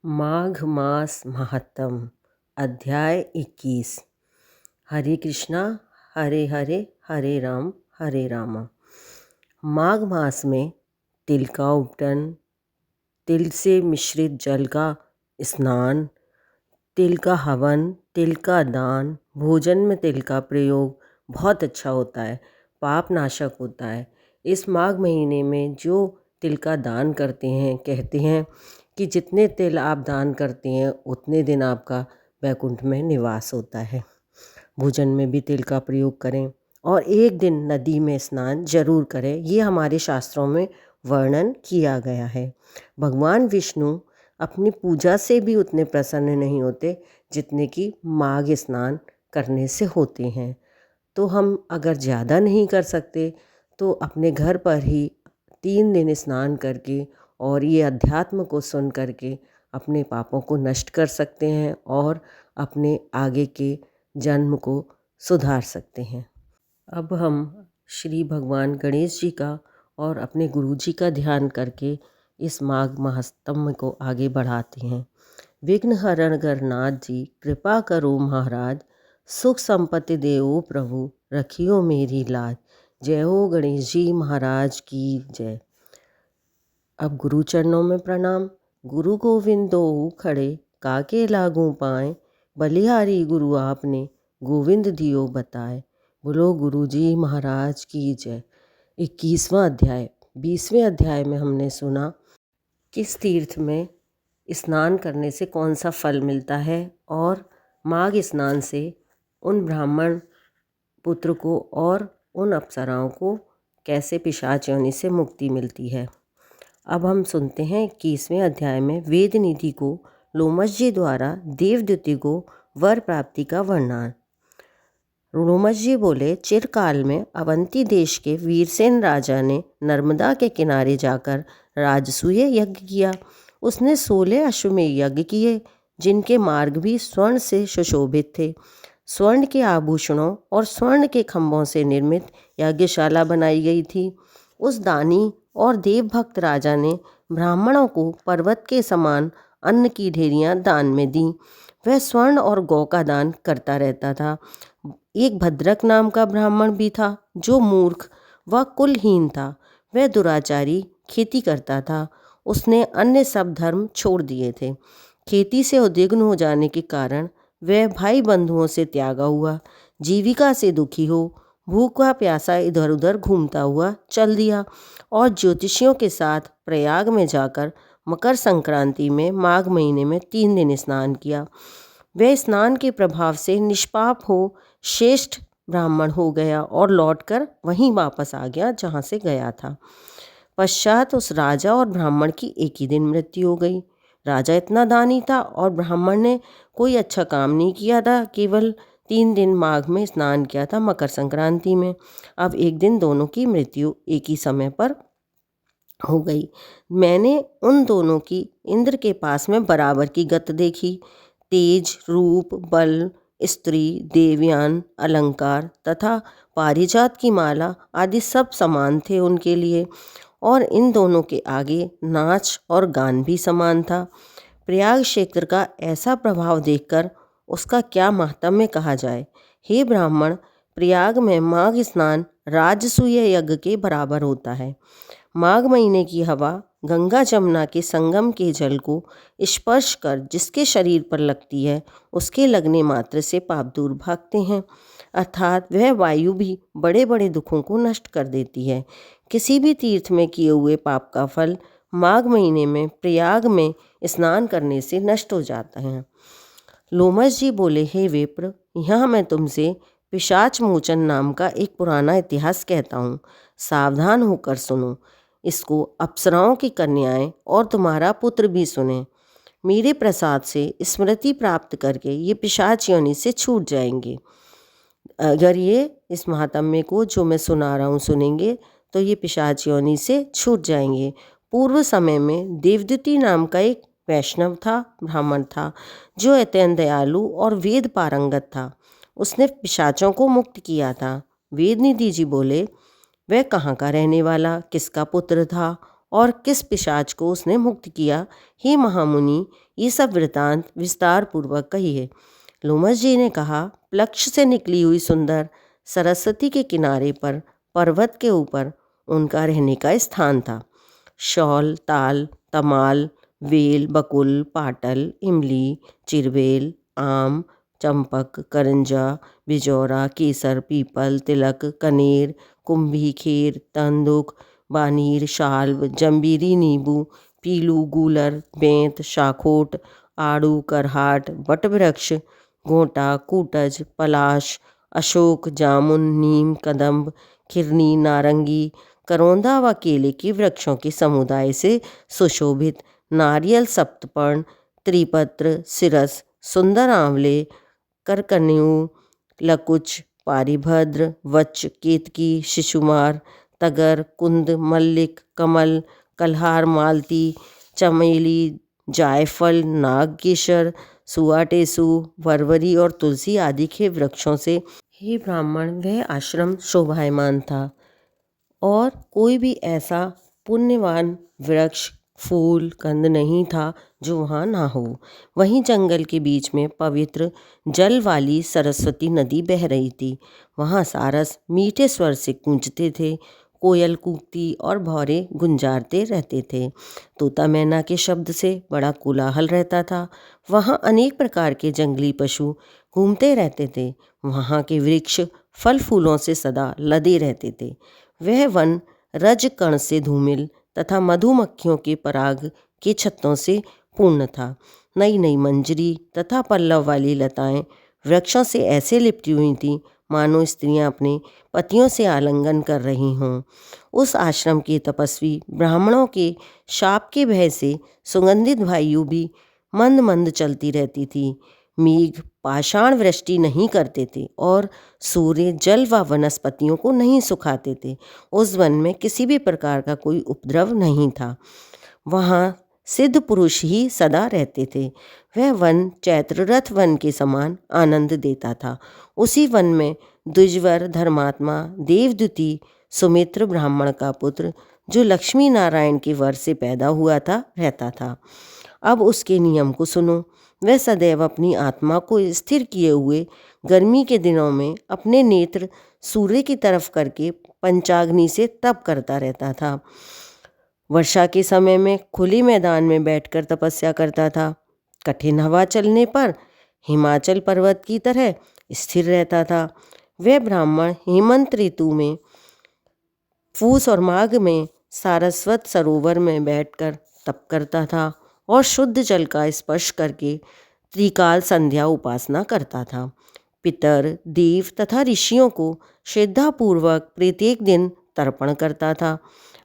माघ मास महात्म अध्याय 21। हरे कृष्णा हरे हरे हरे राम। माघ मास में तिल का उपटन, तिल से मिश्रित जल का स्नान, तिल का हवन, तिल का दान, भोजन में तिल का प्रयोग बहुत अच्छा होता है, पाप नाशक होता है। इस माघ महीने में जो तिल का दान करते हैं, कहते हैं कि जितने तिल आप दान करते हैं उतने दिन आपका वैकुंठ में निवास होता है। भोजन में भी तिल का प्रयोग करें और एक दिन नदी में स्नान जरूर करें, ये हमारे शास्त्रों में वर्णन किया गया है। भगवान विष्णु अपनी पूजा से भी उतने प्रसन्न नहीं होते जितने कि माघ स्नान करने से होते हैं। तो हम अगर ज़्यादा नहीं कर सकते तो अपने घर पर ही 3 दिन स्नान करके और ये अध्यात्म को सुन करके अपने पापों को नष्ट कर सकते हैं और अपने आगे के जन्म को सुधार सकते हैं। अब हम श्री भगवान गणेश जी का और अपने गुरु जी का ध्यान करके इस माघ महात्म्य को आगे बढ़ाते हैं। विघ्न हरण गणनाथ जी कृपा करो महाराज, सुख संपत्ति देओ प्रभु, रखियो मेरी लाज। जय हो गणेश जी महाराज की जय। अब गुरु चरणों में प्रणाम। गुरु गोविंद दो खड़े, काके लागू पाए, बलिहारी गुरु आपने, गोविंद दियो बताए। बोलो गुरु जी महाराज की जय। 21वां अध्याय। 20वें अध्याय में हमने सुना किस तीर्थ में स्नान करने से कौन सा फल मिलता है और माघ स्नान से उन ब्राह्मण पुत्र को और उन अप्सराओं को कैसे पिशाच योनि से मुक्ति मिलती है। अब हम सुनते हैं 21वें अध्याय में वेद निधि को लोमश जी द्वारा देवद्युति को वर प्राप्ति का वर्णन। लोमश जी बोले, चिरकाल में अवंती देश के वीरसेन राजा ने नर्मदा के किनारे जाकर राजसूय यज्ञ किया। उसने 16 अश्वमेध यज्ञ किए जिनके मार्ग भी स्वर्ण से सुशोभित थे। स्वर्ण के आभूषणों और स्वर्ण के खंभों से निर्मित यज्ञशाला बनाई गई थी। उस दानी और देवभक्त राजा ने ब्राह्मणों को पर्वत के समान अन्न की ढेरियां दान में दी। वह स्वर्ण और गौ का दान करता रहता था। एक भद्रक नाम का ब्राह्मण भी था जो मूर्ख व कुलहीन था। वह दुराचारी खेती करता था। उसने अन्य सब धर्म छोड़ दिए थे। खेती से उद्विग्न हो जाने के कारण वह भाई बंधुओं से त्यागा हुआ, जीविका से दुखी हो भूखा प्यासा इधर उधर घूमता हुआ चल दिया और ज्योतिषियों के साथ प्रयाग में जाकर मकर संक्रांति में माघ महीने में 3 दिन स्नान किया। वह स्नान के प्रभाव से निष्पाप हो श्रेष्ठ ब्राह्मण हो गया और लौटकर वहीं वापस आ गया जहाँ से गया था। पश्चात उस राजा और ब्राह्मण की एक ही दिन मृत्यु हो गई। राजा इतना दानी था और ब्राह्मण ने कोई अच्छा काम नहीं किया था, केवल 3 दिन माघ में स्नान किया था मकर संक्रांति में। अब एक दिन दोनों की मृत्यु एक ही समय पर हो गई। मैंने उन दोनों की इंद्र के पास में बराबर की गत देखी। तेज, रूप, बल, स्त्री, देवयान, अलंकार तथा पारिजात की माला आदि सब समान थे उनके लिए और इन दोनों के आगे नाच और गान भी समान था। प्रयाग क्षेत्र का ऐसा प्रभाव देखकर उसका क्या महात्म्य कहा जाए। हे ब्राह्मण, प्रयाग में माघ स्नान राजसूय यज्ञ के बराबर होता है। माघ महीने की हवा गंगा जमुना के संगम के जल को स्पर्श कर जिसके शरीर पर लगती है उसके लगने मात्र से पाप दूर भागते हैं, अर्थात वह वायु भी बड़े बड़े दुखों को नष्ट कर देती है। किसी भी तीर्थ में किए हुए पाप का फल माघ महीने में प्रयाग में स्नान करने से नष्ट हो जाता है। लोमश जी बोले, हे विप्र, यहाँ मैं तुमसे पिशाच मोचन नाम का एक पुराना इतिहास कहता हूँ, सावधान होकर सुनो। इसको अप्सराओं की कन्याएं और तुम्हारा पुत्र भी सुने। मेरे प्रसाद से स्मृति प्राप्त करके ये पिशाच योनि से छूट जाएंगे। अगर ये इस महात्म्य को जो मैं सुना रहा हूँ सुनेंगे तो ये पिशाच योनि से छूट जाएंगे। पूर्व समय में देवद्युति नाम का एक वैष्णव था, ब्राह्मण था, जो अत्यंत दयालु और वेद पारंगत था। उसने पिशाचों को मुक्त किया था। वेद निधि जी बोले, वह कहाँ का रहने वाला, किसका पुत्र था और किस पिशाच को उसने मुक्त किया, हे महामुनि, ये सब वृतांत विस्तार पूर्वक कहिए। लोमश जी ने कहा, प्लक्ष से निकली हुई सुंदर सरस्वती के किनारे पर पर्वत के ऊपर उनका रहने का स्थान था। शौल, ताल, तमाल, वेल, बकुल, पाटल, इमली, चिरबेल, आम, चंपक, करंजा, बिजौरा, केसर, पीपल, तिलक, कनेर, कुंभी, खेर, तंदुक, बानीर, शाल्व, जंबीरी, नींबू, पीलू, गूलर, बेंत, शाखोट, आड़ू, करहाट, वटवृक्ष, घोंटा, कूटज, पलाश, अशोक, जामुन, नीम, कदम्ब, खिरनी, नारंगी, करौंदा व केले के वृक्षों के समुदाय से सुशोभित नारियल, सप्तपर्ण, त्रिपत्र, सिरस, सुंदर आंवले, करकन्यू, लकुच, पारिभद्र, वच, केतकी, शिशुमार, तगर, कुंद, मल्लिक, कमल, कल्हार, मालती, चमेली, जायफल, नागकेशर, सुआटेसु, वरवरी और तुलसी आदि के वृक्षों से हे ब्राह्मण वह आश्रम शोभायमान था और कोई भी ऐसा पुण्यवान वृक्ष, फूल, कंद नहीं था जो वहाँ ना हो। वहीं जंगल के बीच में पवित्र जल वाली सरस्वती नदी बह रही थी। वहाँ सारस मीठे स्वर से गूंजते थे, कोयल कूकती और भौरे गुंजारते रहते थे। तोता मैना के शब्द से बड़ा कोलाहल रहता था। वहाँ अनेक प्रकार के जंगली पशु घूमते रहते थे। वहाँ के वृक्ष फल फूलों से सदा लदे रहते थे। वह वन रजकण से धूमिल तथा मधुमक्खियों के पराग के छत्तों से पूर्ण था। नई नई मंजरी तथा पल्लव वाली लताएं वृक्षों से ऐसे लिपटी हुई थीं मानो स्त्रियां अपने पतियों से आलिंगन कर रही हों। उस आश्रम के तपस्वी ब्राह्मणों के शाप के भय से सुगंधित वायु भी मंद मंद चलती रहती थी। मेघ पाषाण वृष्टि नहीं करते थे और सूर्य जल व वनस्पतियों को नहीं सुखाते थे। उस वन में किसी भी प्रकार का कोई उपद्रव नहीं था। वहाँ सिद्ध पुरुष ही सदा रहते थे। वह वन चैत्ररथ वन के समान आनंद देता था। उसी वन में द्विजवर धर्मात्मा देवद्युति सुमित्र ब्राह्मण का पुत्र, जो लक्ष्मी नारायण के वर से पैदा हुआ था, रहता था। अब उसके नियम को सुनो। वह सदैव अपनी आत्मा को स्थिर किए हुए गर्मी के दिनों में अपने नेत्र सूर्य की तरफ करके पंचाग्नि से तप करता रहता था। वर्षा के समय में खुले मैदान में बैठकर तपस्या करता था। कठिन हवा चलने पर हिमाचल पर्वत की तरह स्थिर रहता था। वह ब्राह्मण हेमंत ऋतु में फूस और माघ में सारस्वत सरोवर में बैठकर तप करता था और शुद्ध जल का स्पर्श करके त्रिकाल संध्या उपासना करता था। पितर, देव तथा ऋषियों को श्रद्धापूर्वक प्रत्येक दिन तर्पण करता था।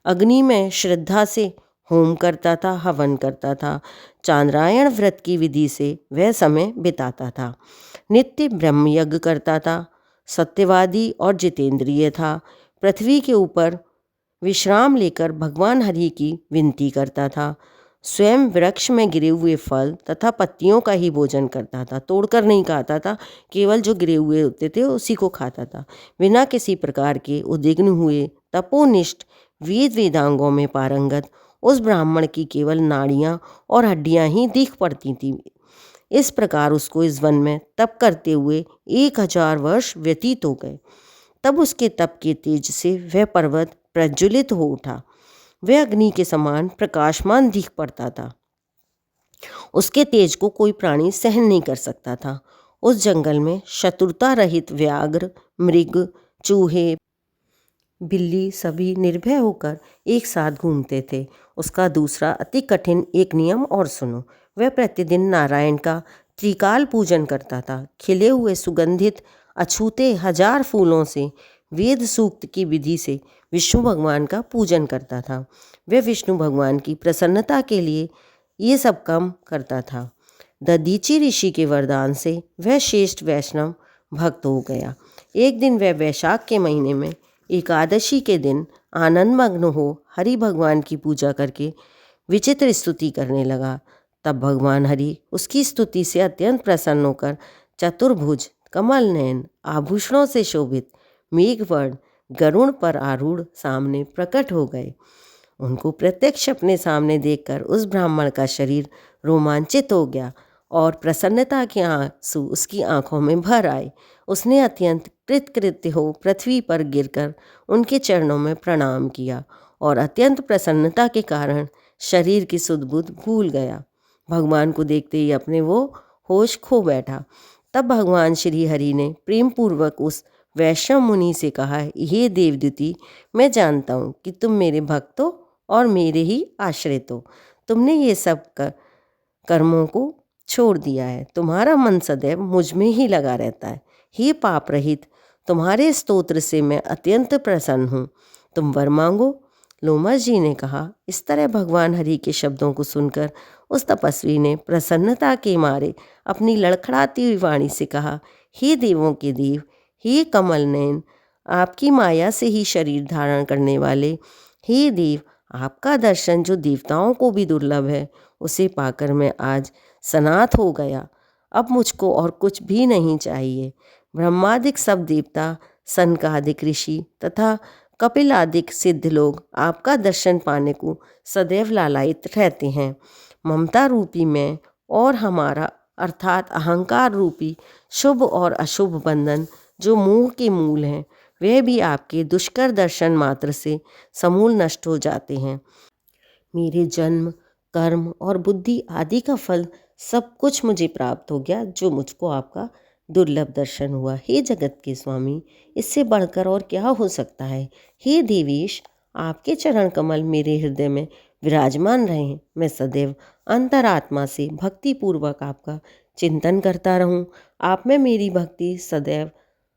अग्नि में श्रद्धा से होम करता था, हवन करता था। चांद्रायण व्रत की विधि से वह समय बिताता था। नित्य ब्रह्म यज्ञ करता था। सत्यवादी और जितेंद्रिय था। पृथ्वी के ऊपर विश्राम लेकर भगवान हरि की विनती करता था। स्वयं वृक्ष में गिरे हुए फल तथा पत्तियों का ही भोजन करता था। तोड़कर नहीं खाता था, केवल जो गिरे हुए होते थे उसी को खाता था। बिना किसी प्रकार के उद्विग्न हुए तपोनिष्ठ वेद वेदांगों में पारंगत उस ब्राह्मण की केवल नाड़ियाँ और हड्डियाँ ही दिख पड़ती थीं। इस प्रकार उसको इस वन में तप करते हुए 1000 वर्ष व्यतीत हो गए। तब उसके तप के तेज से वह पर्वत प्रज्वलित हो उठा। वह अग्नि के समान प्रकाशमान दिख पड़ता था। उसके तेज को कोई प्राणी सहन नहीं कर सकता था। उस जंगल में शत्रुता रहित व्याघ्र, मृग, चूहे, बिल्ली सभी निर्भय होकर एक साथ घूमते थे। उसका दूसरा अति कठिन एक नियम और सुनो। वह प्रतिदिन नारायण का त्रिकाल पूजन करता था। खिले हुए सुगंधित अछूते 1000 फूलों से वेद सूक्त की विधि से विष्णु भगवान का पूजन करता था। वह विष्णु भगवान की प्रसन्नता के लिए ये सब काम करता था। दधीचि ऋषि के वरदान से वह श्रेष्ठ वैष्णव भक्त हो गया। एक दिन वह वैशाख के महीने में एकादशी के दिन आनंदमग्न हो हरि भगवान की पूजा करके विचित्र स्तुति करने लगा। तब भगवान हरि उसकी स्तुति से अत्यंत प्रसन्न होकर चतुर्भुज, कमल नयन, आभूषणों से शोभित, मेघवर्ण, गरुड़ पर आरूढ़ सामने प्रकट हो गए। उनको प्रत्यक्ष अपने सामने देखकर उस ब्राह्मण का शरीर रोमांचित हो गया और प्रसन्नता के आंसू उसकी आंखों में भर आए। उसने अत्यंत कृतकृत्य हो पृथ्वी पर गिरकर उनके चरणों में प्रणाम किया और अत्यंत प्रसन्नता के कारण शरीर की सुध बुध भूल गया। भगवान को देखते ही अपने वो होश खो बैठा। तब भगवान श्री हरि ने प्रेम पूर्वक उस वैष्णव मुनि से कहा, हे देवदूती, मैं जानता हूँ कि तुम मेरे भक्त हो और मेरे ही आश्रित हो। तुमने ये सब कर्मों को छोड़ दिया है। तुम्हारा मन सदैव मुझ में ही लगा रहता है। हे पाप रहित, तुम्हारे स्तोत्र से मैं अत्यंत प्रसन्न हूँ। तुम वर मांगो। लोमस जी ने कहा। इस तरह भगवान हरि के शब्दों को सुनकर उस तपस्वी ने प्रसन्नता के मारे अपनी लड़खड़ाती हुई वाणी से कहा, हे देवों के देव, हे कमल नयन, आपकी माया से ही शरीर धारण करने वाले, हे देव, आपका दर्शन जो देवताओं को भी दुर्लभ है, उसे पाकर मैं आज सनाथ हो गया। अब मुझको और कुछ भी नहीं चाहिए। ब्रह्मादिक सब देवता, सनकादिक ऋषि तथा कपिलादिक सिद्ध लोग आपका दर्शन पाने को सदैव लालायित रहते हैं। ममता रूपी मैं और हमारा अर्थात अहंकार रूपी शुभ और अशुभ बंधन जो मोह के मूल हैं, वह भी आपके दुष्कर दर्शन मात्र से समूल नष्ट हो जाते हैं। मेरे जन्म, कर्म और बुद्धि आदि का फल सब कुछ मुझे प्राप्त हो गया, जो मुझको आपका दुर्लभ दर्शन हुआ। हे जगत के स्वामी, इससे बढ़कर और क्या हो सकता है। हे देवेश, आपके चरण कमल मेरे हृदय में विराजमान रहें। मैं सदैव अंतरात्मा से भक्तिपूर्वक आपका चिंतन करता रहूं। आप में मेरी भक्ति सदैव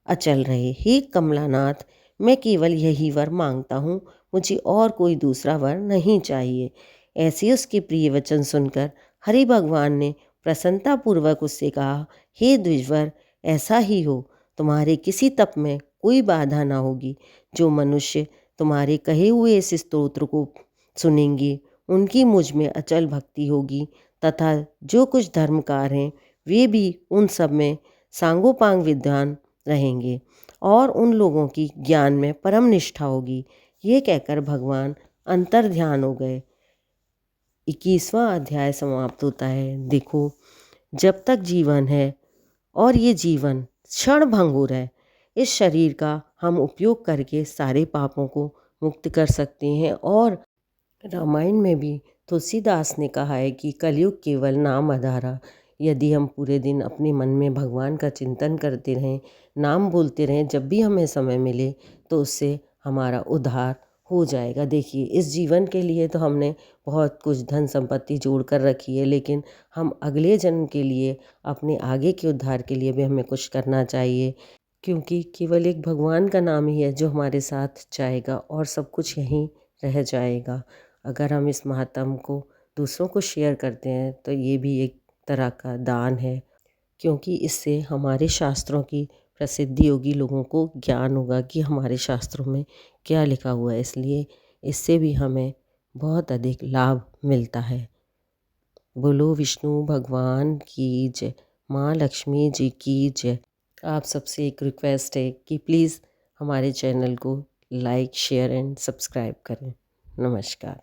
अचल रहे। हे कमलानाथ, मैं केवल यही वर मांगता हूँ, मुझे और कोई दूसरा वर नहीं चाहिए। ऐसे उसके प्रिय वचन सुनकर हरि भगवान ने प्रसन्नतापूर्वक उससे कहा, हे द्विजवर, ऐसा ही हो। तुम्हारे किसी तप में कोई बाधा ना होगी। जो मनुष्य तुम्हारे कहे हुए इस स्तोत्र को सुनेंगे, उनकी मुझ में अचल भक्ति होगी तथा जो कुछ धर्मकार हैं वे भी उन सब में सांगोपांग विद्वान रहेंगे और उन लोगों की ज्ञान में परम निष्ठा होगी। ये कहकर भगवान अंतर ध्यान हो गए। 21वां अध्याय समाप्त होता है। देखो, जब तक जीवन है और ये जीवन क्षण भंगुर है, इस शरीर का हम उपयोग करके सारे पापों को मुक्त कर सकते हैं। और रामायण में भी तुलसीदास ने कहा है कि कलयुग केवल नाम आधारा। यदि हम पूरे दिन अपने मन में भगवान का चिंतन करते रहें, नाम बोलते रहें, जब भी हमें समय मिले, तो उससे हमारा उद्धार हो जाएगा। देखिए, इस जीवन के लिए तो हमने बहुत कुछ धन संपत्ति जोड़ कर रखी है, लेकिन हम अगले जन्म के लिए, अपने आगे के उद्धार के लिए भी हमें कुछ करना चाहिए, क्योंकि केवल एक भगवान का नाम ही है जो हमारे साथ जाएगा और सब कुछ यहीं रह जाएगा। अगर हम इस महात्म को दूसरों को शेयर करते हैं तो ये भी एक तरह का दान है, क्योंकि इससे हमारे शास्त्रों की प्रसिद्धि होगी, लोगों को ज्ञान होगा कि हमारे शास्त्रों में क्या लिखा हुआ है। इसलिए इससे भी हमें बहुत अधिक लाभ मिलता है। बोलो विष्णु भगवान की जय, माँ लक्ष्मी जी की जय। आप सबसे एक रिक्वेस्ट है कि प्लीज़ हमारे चैनल को लाइक, शेयर एंड सब्सक्राइब करें। नमस्कार।